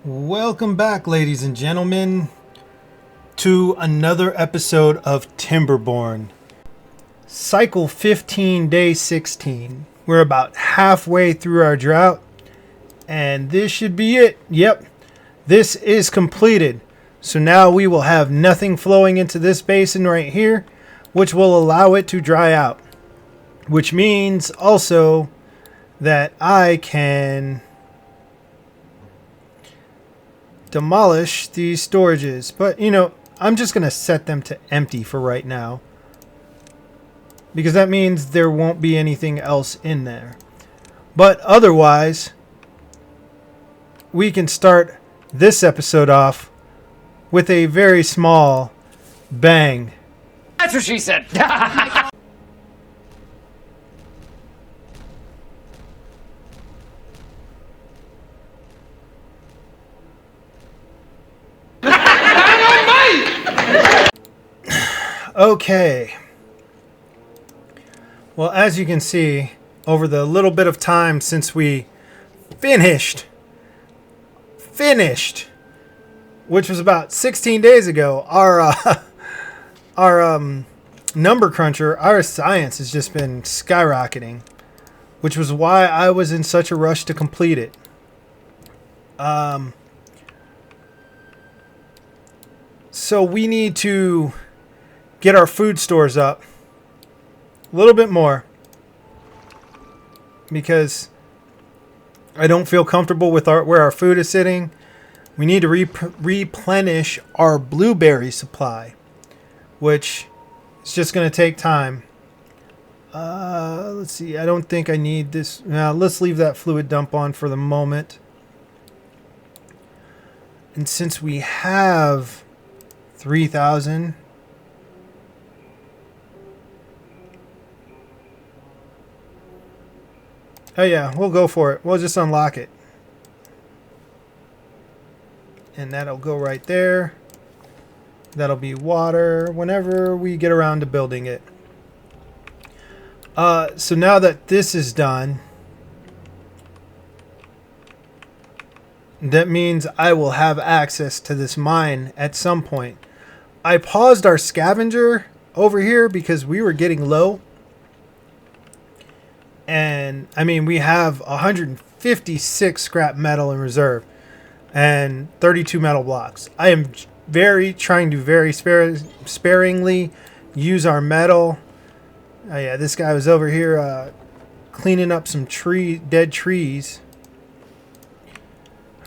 Welcome back, ladies and gentlemen, to another episode of Timberborn. Cycle 15, day 16. We're about halfway through our drought, and this should be it. Yep, this is completed. So now we will have nothing flowing into this basin right here, which will allow it to dry out. Which means also that I can demolish these storages, but I'm just gonna set them to empty for right now because that means there won't be anything else in there. But otherwise, we can start this episode off with a very small bang. That's what she said. Okay. Well, as you can see, over the little bit of time since we finished, which was about 16 days ago, our number cruncher, our science has just been skyrocketing, which was why I was in such a rush to complete it. So we need to get our food stores up a little bit more because I don't feel comfortable with where our food is sitting. We need to replenish our blueberry supply, which is just going to take time. Let's see. I don't think I need this. Now, let's leave that fluid dump on for the moment. And since we have 3,000... Oh yeah, we'll go for it. We'll just unlock it. And that'll go right there. That'll be water whenever we get around to building it. So now that this is done, that means I will have access to this mine at some point. I paused our scavenger over here because we were getting low. And I mean, we have 156 scrap metal in reserve and 32 metal blocks. I am trying to very sparingly use our metal. Oh yeah, this guy was over here cleaning up some dead trees.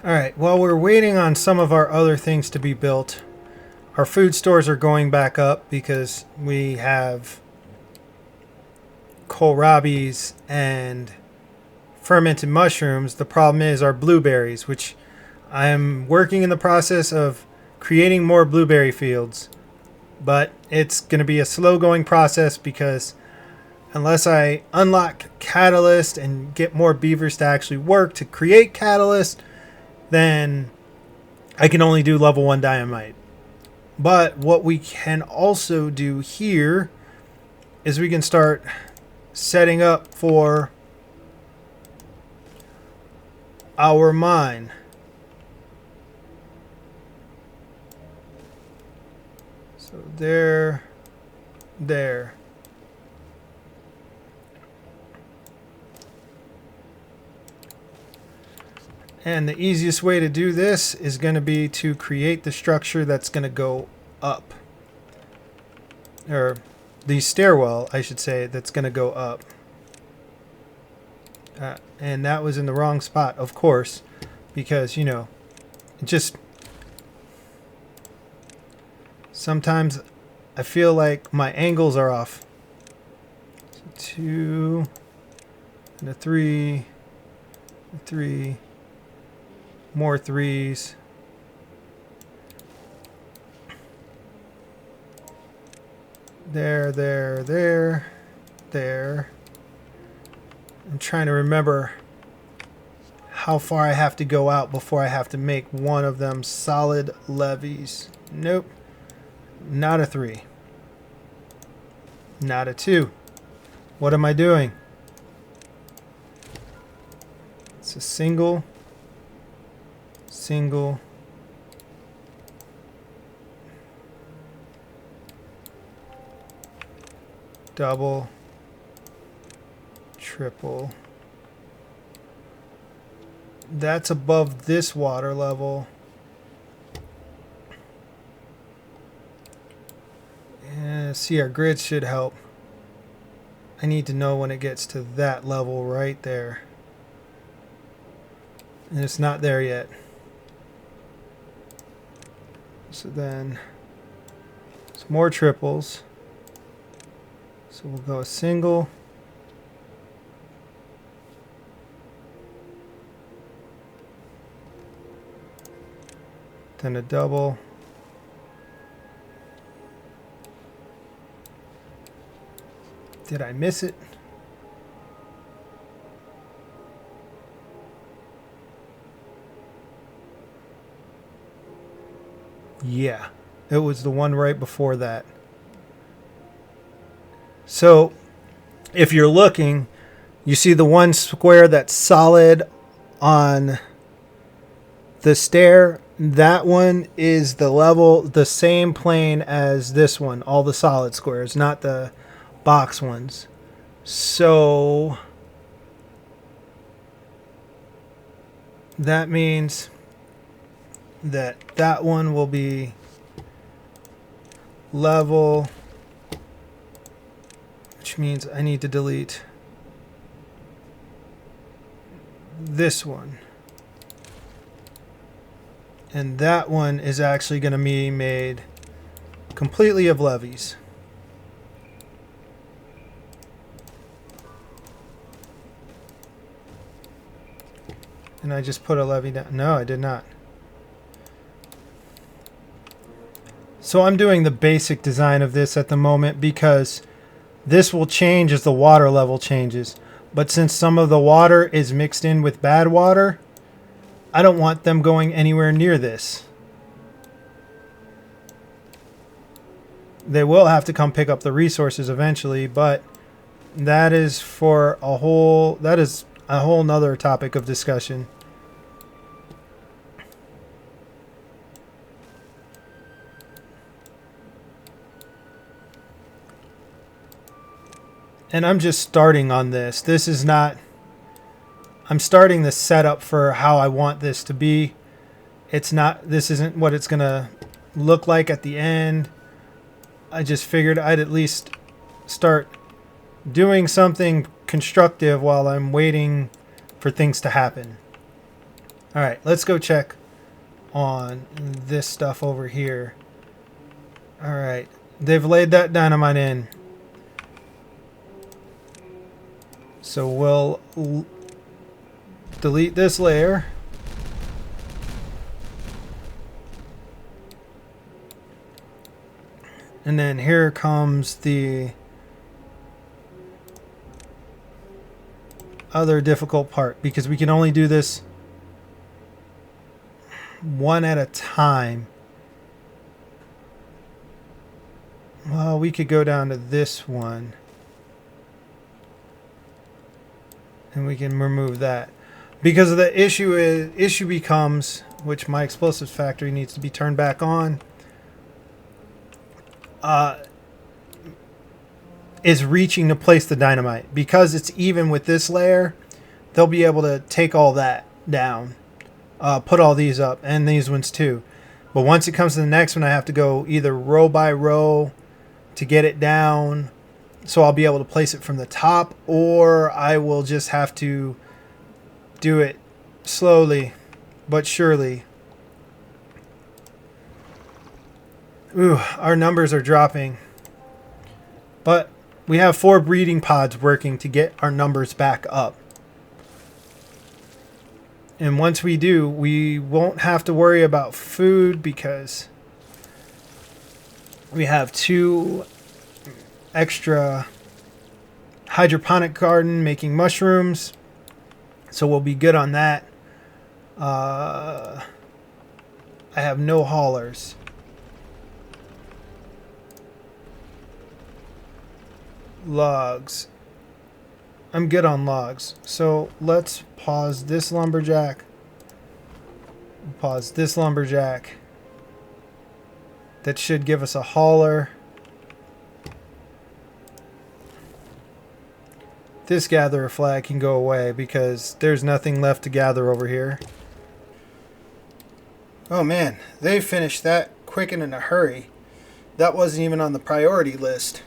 All right, while we're waiting on some of our other things to be built, our food stores are going back up because we have kohlrabies and fermented mushrooms. The problem is our blueberries, which I am working in the process of creating more blueberry fields, but it's going to be a slow going process because unless I unlock catalyst and get more beavers to actually work to create catalyst, then I can only do level 1 dynamite. But what we can also do here is we can start setting up for our mine. So there. And the easiest way to do this is going to be to create the structure that's going to go up. Or the stairwell, I should say, that's going to go up. And that was in the wrong spot, of course, because, just sometimes I feel like my angles are off. So 2 and a 3, more 3s. There. I'm trying to remember how far I have to go out before I have to make one of them solid levees. Nope. Not a 3. Not a 2. What am I doing? It's a single, single. Double. Triple. That's above this water level. See, our grid should help. I need to know when it gets to that level right there. And it's not there yet. So then, some more triples. So we'll go a single. Then a double. Did I miss it? Yeah, it was the one right before that. So if you're looking, you see the one square that's solid on the stair. That one is the level, the same plane as this one, all the solid squares, not the box ones. So that means that that one will be level, which means I need to delete this one. And that one is actually going to be made completely of levees. And I just put a levee down. No, I did not. So I'm doing the basic design of this at the moment because this will change as the water level changes. But since some of the water is mixed in with bad water, I don't want them going anywhere near this. They will have to come pick up the resources eventually, but that is for a whole, that is a whole nother topic of discussion. And I'm just starting on this. This is not, I'm starting the setup for how I want this to be. It's not, this isn't what it's going to look like at the end. I just figured I'd at least start doing something constructive while I'm waiting for things to happen. All right, let's go check on this stuff over here. All right, they've laid that dynamite in. So we'll delete this layer. And then here comes the other difficult part, because we can only do this one at a time. Well, we could go down to this one. And we can remove that. Because the issue becomes, which my explosives factory needs to be turned back on, is reaching to place the dynamite. Because it's even with this layer, they'll be able to take all that down, put all these up, and these ones too. But once it comes to the next one, I have to go either row by row to get it down, so I'll be able to place it from the top, or I will just have to do it slowly but surely. Ooh, our numbers are dropping. But we have 4 breeding pods working to get our numbers back up. And once we do, we won't have to worry about food because we have 2 extra hydroponic garden making mushrooms, so we'll be good on that. I have no haulers. Logs. I'm good on logs, so let's pause this lumberjack, Pause. This lumberjack. That should give us a hauler. This gatherer flag can go away because there's nothing left to gather over here. Oh man, they finished that quick and in a hurry. That wasn't even on the priority list.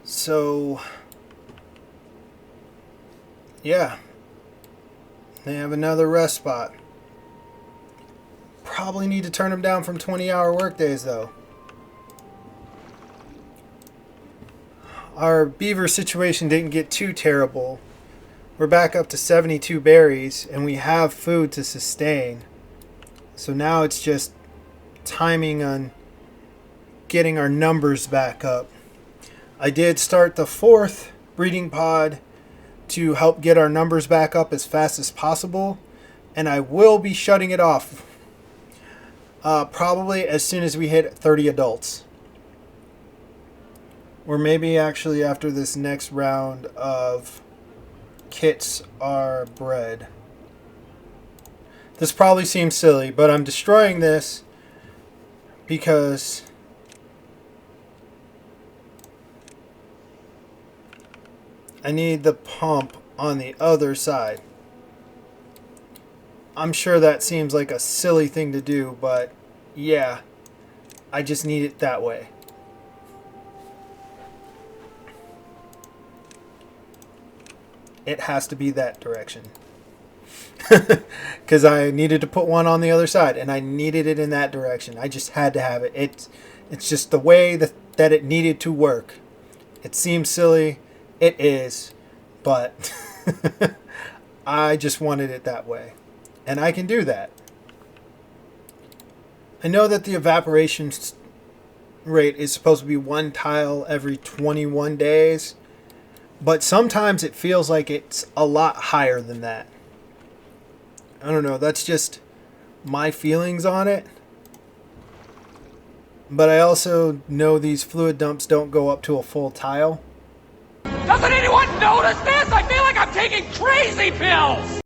So, yeah. They have another rest spot. Probably need to turn them down from 20-hour workdays though. Our beaver situation didn't get too terrible. We're back up to 72 berries and we have food to sustain. So now it's just timing on getting our numbers back up. I did start the 4th breeding pod to help get our numbers back up as fast as possible, and I will be shutting it off probably as soon as we hit 30 adults. Or maybe actually after this next round of kits are bred. This probably seems silly, but I'm destroying this because I need the pump on the other side. I'm sure that seems like a silly thing to do, but yeah, I just need it that way. It has to be that direction. Because I needed to put one on the other side, and I needed it in that direction. I just had to have it. It's just the way that it needed to work. It seems silly. It is. But I just wanted it that way. And I can do that. I know that the evaporation rate is supposed to be 1 tile every 21 days. But sometimes it feels like it's a lot higher than that. I don't know. That's just my feelings on it. But I also know these fluid dumps don't go up to a full tile. Doesn't anyone notice this? I feel like I'm taking crazy pills!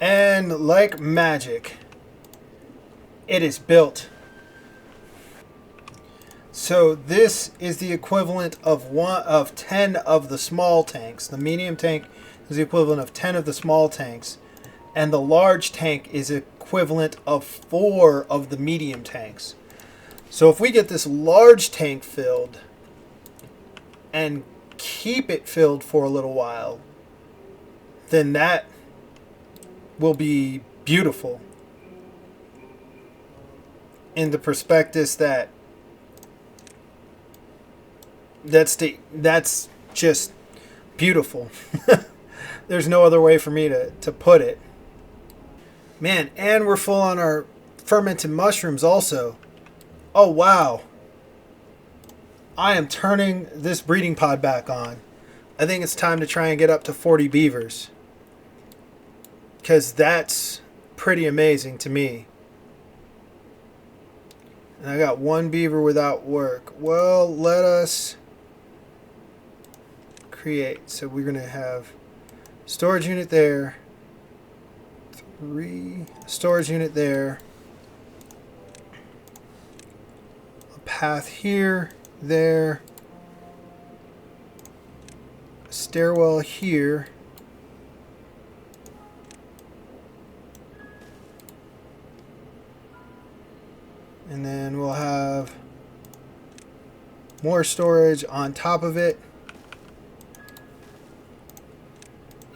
And like magic, it is built. So this is the equivalent of 10 of the small tanks. The medium tank is the equivalent of 10 of the small tanks. And the large tank is equivalent of 4 of the medium tanks. So if we get this large tank filled and keep it filled for a little while, then that will be beautiful. In the prospectus that's just beautiful. There's no other way for me to put it. Man, and we're full on our fermented mushrooms also. Oh, wow. I am turning this breeding pod back on. I think it's time to try and get up to 40 beavers. Because that's pretty amazing to me. And I got 1 beaver without work. Well, let us create. So we're going to have storage unit there. 3 storage unit there. A path here, there. A stairwell here. And then we'll have more storage on top of it.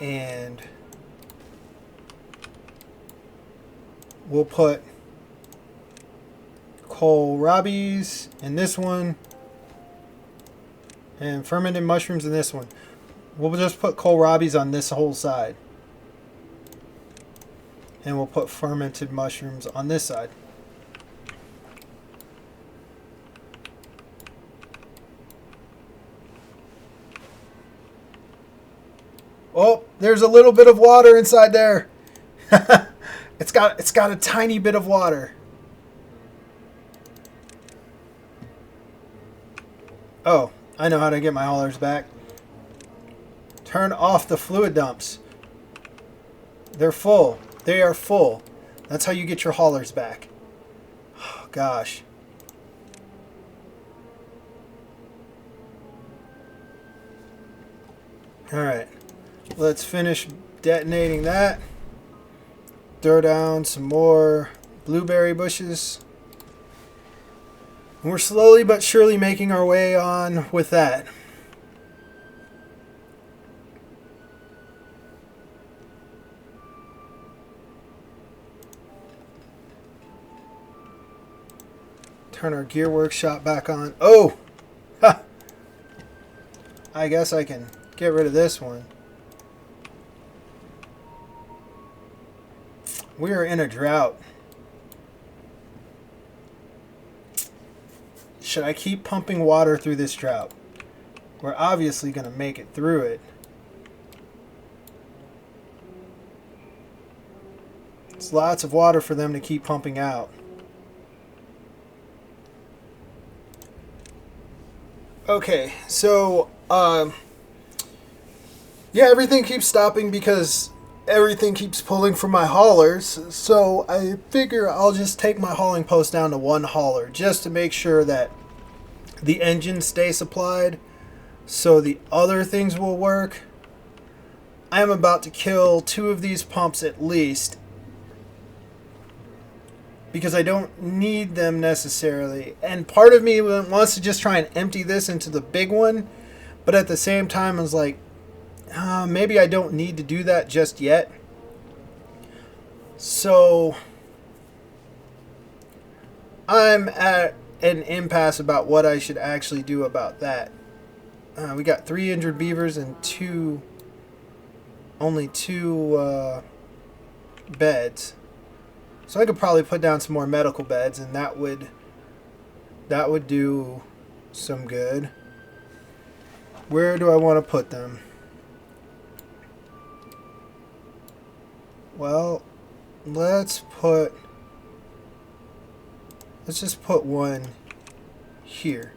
And we'll put kohlrabies in this one. And fermented mushrooms in this one. We'll just put kohlrabies on this whole side. And we'll put fermented mushrooms on this side. Oh, there's a little bit of water inside there. It's got a tiny bit of water. Oh, I know how to get my haulers back. Turn off the fluid dumps. They're full. They are full. That's how you get your haulers back. Oh, gosh. Alright. Let's finish detonating that. Throw down some more blueberry bushes. And we're slowly but surely making our way on with that. Turn our gear workshop back on. Oh! Ha! I guess I can get rid of this one. We are in a drought. Should I keep pumping water through this drought? We're obviously going to make it through it. It's lots of water for them to keep pumping out. Okay, so, yeah, everything keeps stopping because everything keeps pulling from my haulers. So I figure I'll just take my hauling post down to one hauler just to make sure that the engines stay supplied so the other things will work. I am about to kill 2 of these pumps at least because I don't need them necessarily. And part of me wants to just try and empty this into the big one, but at the same time I was like, maybe I don't need to do that just yet. So I'm at an impasse about what I should actually do about that. We got 3 injured beavers and only two beds. So I could probably put down some more medical beds, and that would do some good. Where do I want to put them? Well, let's just put one here.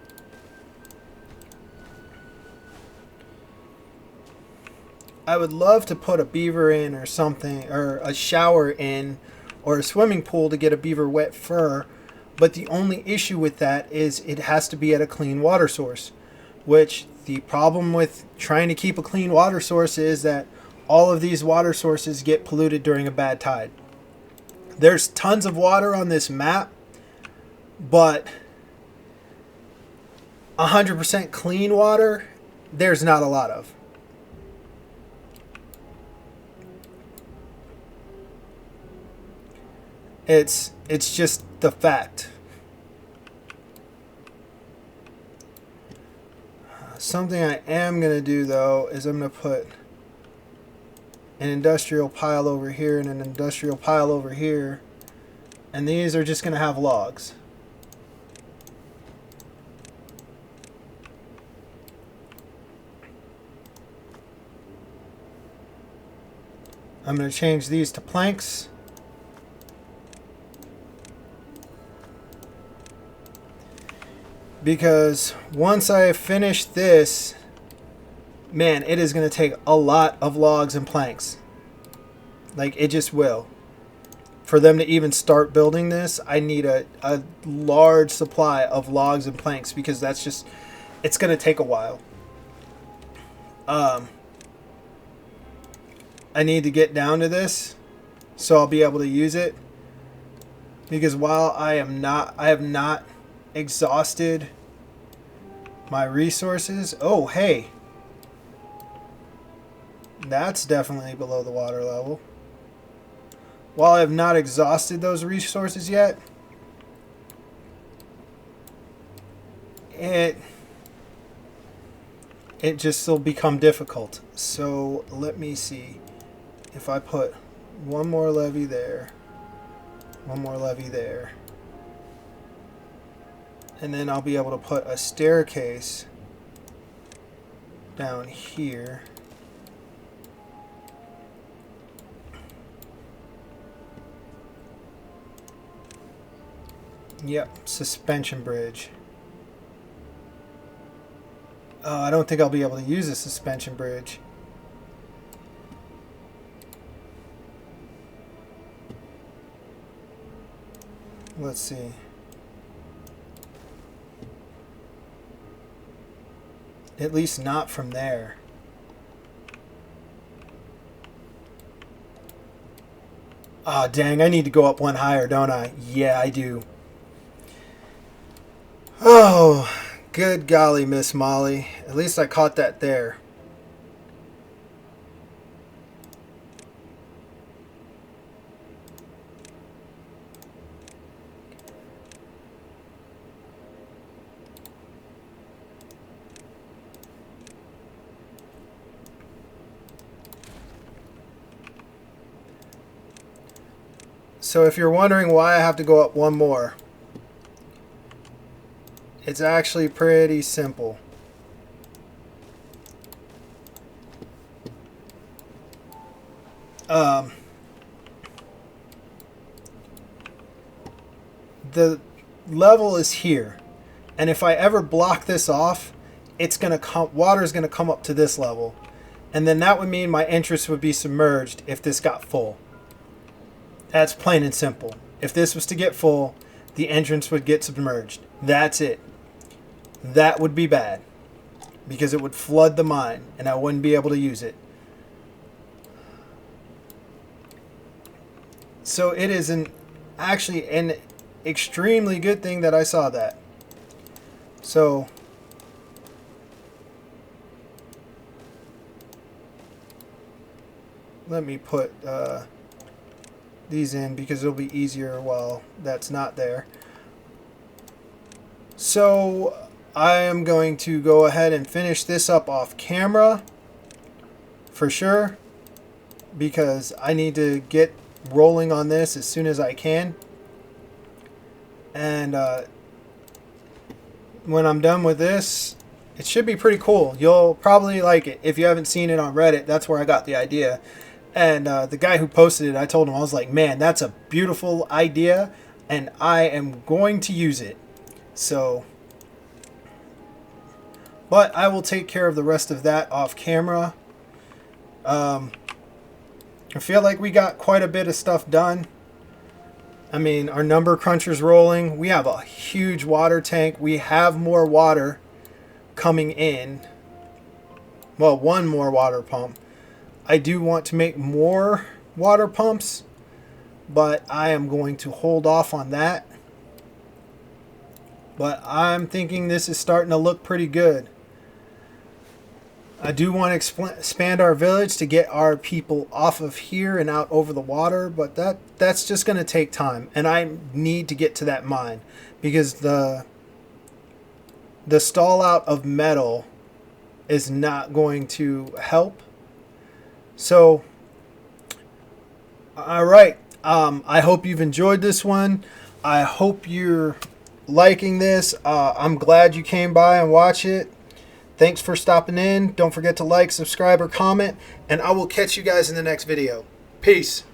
I would love to put a beaver in or something, or a shower in, or a swimming pool to get a beaver wet fur, but the only issue with that is it has to be at a clean water source, which the problem with trying to keep a clean water source is that all of these water sources get polluted during a bad tide. There's tons of water on this map, but 100% clean water, there's not a lot of. It's just the fact. Something I am going to do, though, is I'm going to put an industrial pile over here and an industrial pile over here. And these are just going to have logs. I'm going to change these to planks. Because once I finish this, man, it is going to take a lot of logs and planks. Like, it just will. For them to even start building this, I need a large supply of logs and planks, because that's just, it's going to take a while. I need to get down to this so I'll be able to use it. Because while I have not exhausted my resources. Oh, hey. That's definitely below the water level. While I have not exhausted those resources yet, it just will become difficult. So let me see. If I put one more levee there, one more levee there, and then I'll be able to put a staircase down here. Yep, suspension bridge. I don't think I'll be able to use a suspension bridge. let's see. At least not from there. Ah, dang, I need to go up one higher, don't I? Yeah, I do. Oh, good golly, Miss Molly. At least I caught that there. So if you're wondering why I have to go up one more, it's actually pretty simple. The level is here, and if I ever block this off, it's gonna come. Water's gonna come up to this level, and then that would mean my entrance would be submerged if this got full. That's plain and simple. If this was to get full, the entrance would get submerged. That's it. That would be bad, because it would flood the mine, and I wouldn't be able to use it. So it is actually an extremely good thing that I saw that. So let me put these in because it'll be easier while that's not there. So I am going to go ahead and finish this up off camera for sure, because I need to get rolling on this as soon as I can. And when I'm done with this, it should be pretty cool. You'll probably like it. If you haven't seen it on Reddit, that's where I got the idea. And the guy who posted it, I told him, I was like, man, that's a beautiful idea, and I am going to use it. So, but I will take care of the rest of that off camera. I feel like we got quite a bit of stuff done. I mean, our number cruncher's rolling. We have a huge water tank. We have more water coming in. Well, one more water pump. I do want to make more water pumps, but I am going to hold off on that. But I'm thinking this is starting to look pretty good. I do want to expand our village to get our people off of here and out over the water, but that's just going to take time, and I need to get to that mine because the stall out of metal is not going to help. So, all right. I hope you've enjoyed this one. I hope you're liking this. I'm glad you came by and watched it. Thanks for stopping in. Don't forget to like, subscribe, or comment, and I will catch you guys in the next video. Peace.